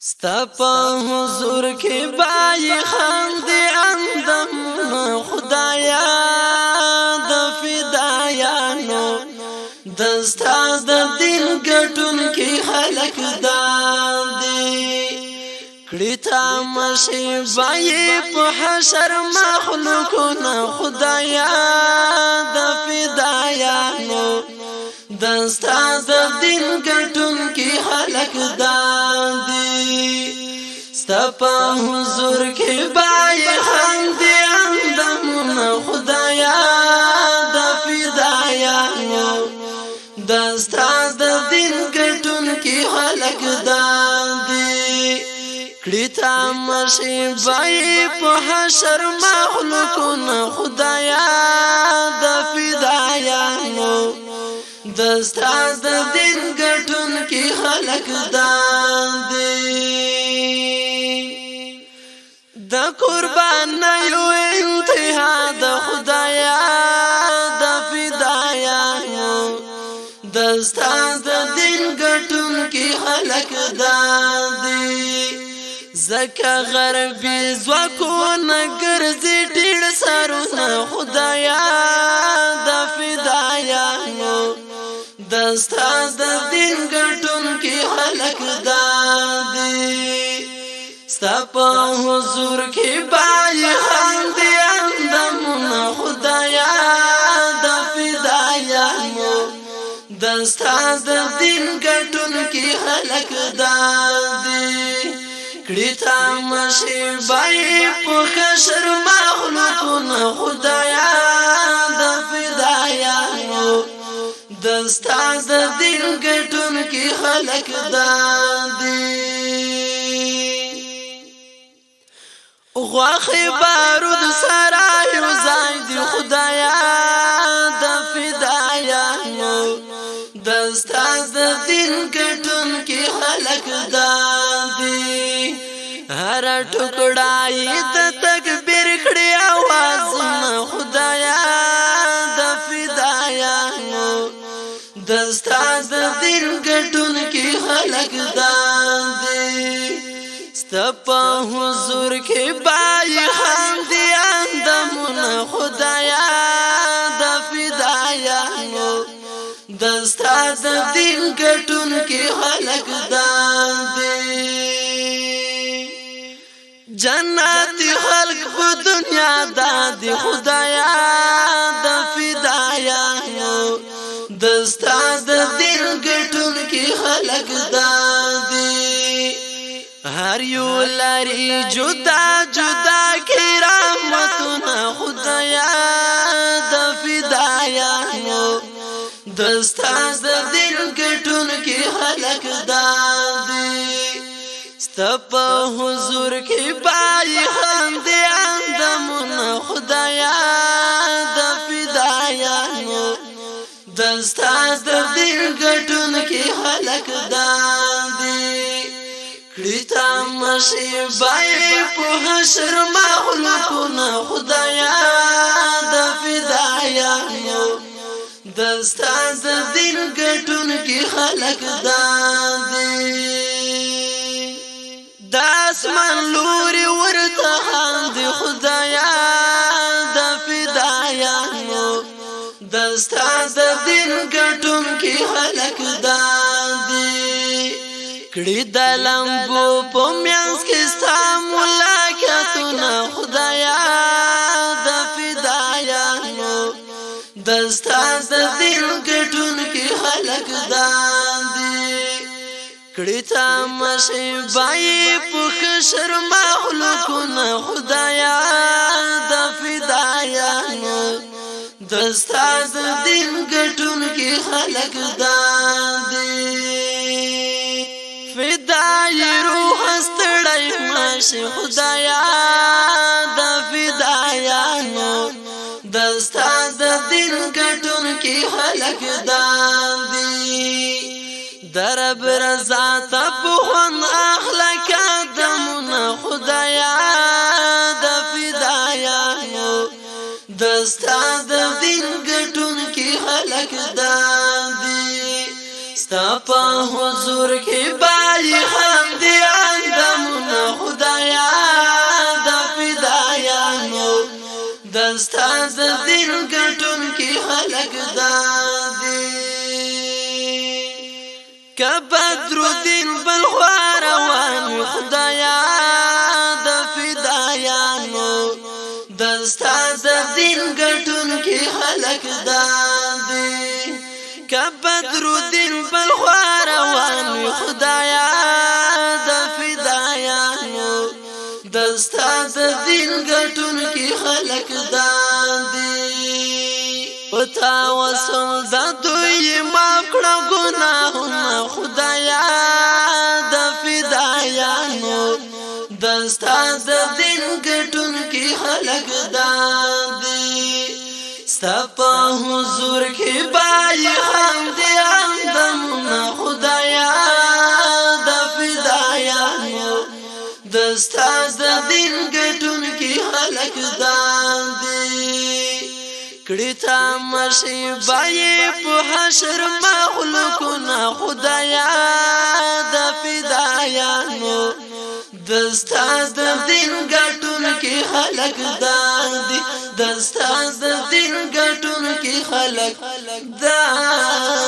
ستا په حضور کې بای خاندي اندم خدایا د فدایانو دستا د دین ګټون کې خلق داندي کړي تا مشي بای په حشر مخلوقنا خدایا د فدایانو دستا د دین ګټون کې خلق داندي ستا په حضور کې بای خاندي اندمونه خدایا د فدایانو دستا د دین ګټون کې خلق داندي کړي تا مشي بای په حشر مخلوقنا خدایا د فدایانو دستا د دین ګټون کې خلق داندي د قربان یو انتها د خدایا د فدایانو دستا د دین ګټون کې خلق داندي زکه غربي زوکونه ګرځي ډېر سرونه خدایا د فدایانو دستا د دین ګټون کې خلق داندي ستا په حضور کې بای خاندي اندمونه خدایا د فدایانو دستا د دین ګټون کې خلق داندي کړي تا مشي بای په حشر مخلوقنا خدایا د فدایانو دستا د دین ګټون کې خلق داندي غواخي بارود سرای ځای دی خدایا د فدایانو دستا د دین ګټون کې خلق داندي هر ټوکړای د تکبیر کړي आवाजونه خدایا د فدایانو دستا د دین ګټون کې خلق داندي ستا په حضور کې بای خاندي اندمونه خدایا د فدایانو دستا د دین ګټون کې خلق داندي جنت خلق په دنیا دادي خدایا د فدایانو دستا د دین ګټون کې خلق داندي هر یو لري جدا جدا کرامتونه خدایا د فدایانو دستا د دین ګټون کې خلق داندي ستا په حضور کې بای خاندي اندمونه خدایا د فدایانو دستا د دین ګټون کې خلق داندي کړي تا مشي بای په حشر مخلوقنا خدایا د فدایانو دستا د دین ګټون کې خلق داندي د اسمان لوري ورته خاندي خدایا د فدایانو دستا د دین ګټون کې خلق داندي کړي د لمبو په میانس کې ستا ملاقاتونه خدایا د فدایانو دستا د دین ګټون کې خلق داندي کړي تا مشي بای په حشر مخلوقنا خدایا د فدایانو دستا د دین ګټون کې خلق داندي فدای روح ستړی مشي خدایا د فدایانو دستا د دین ګټون کې خلق داندي درب رضا ته په خون اخلاق دمونه خدایا د فدایانو دستا د دین ګټون کې خلق داندي ستا په حضور کې بای خاندي دستا د دین ګټون کې خلق دادي کبدر الدین بل روان خدایا د فدایانو دستا د دین ګټون کې خلق دادي کبدر الدین بل روان خدایا د فدایانو دستا د دین ګټون کې خلق دادي پتا وسم د دوی معاف کړه ګناهونه خدایا د فدایانو دستا د دین ګټون کې خلق دادي ستا په حضور کې بای حمد اندمونه خدایا د فدایانو دستا د دین ګټون کې خلق دادي کړي تا مشي بای په حشر مخلوقنا خدایا د فدایانو دستا د دین ګټون کې خلق دادي دستا د دین ګټون کې خلق دادي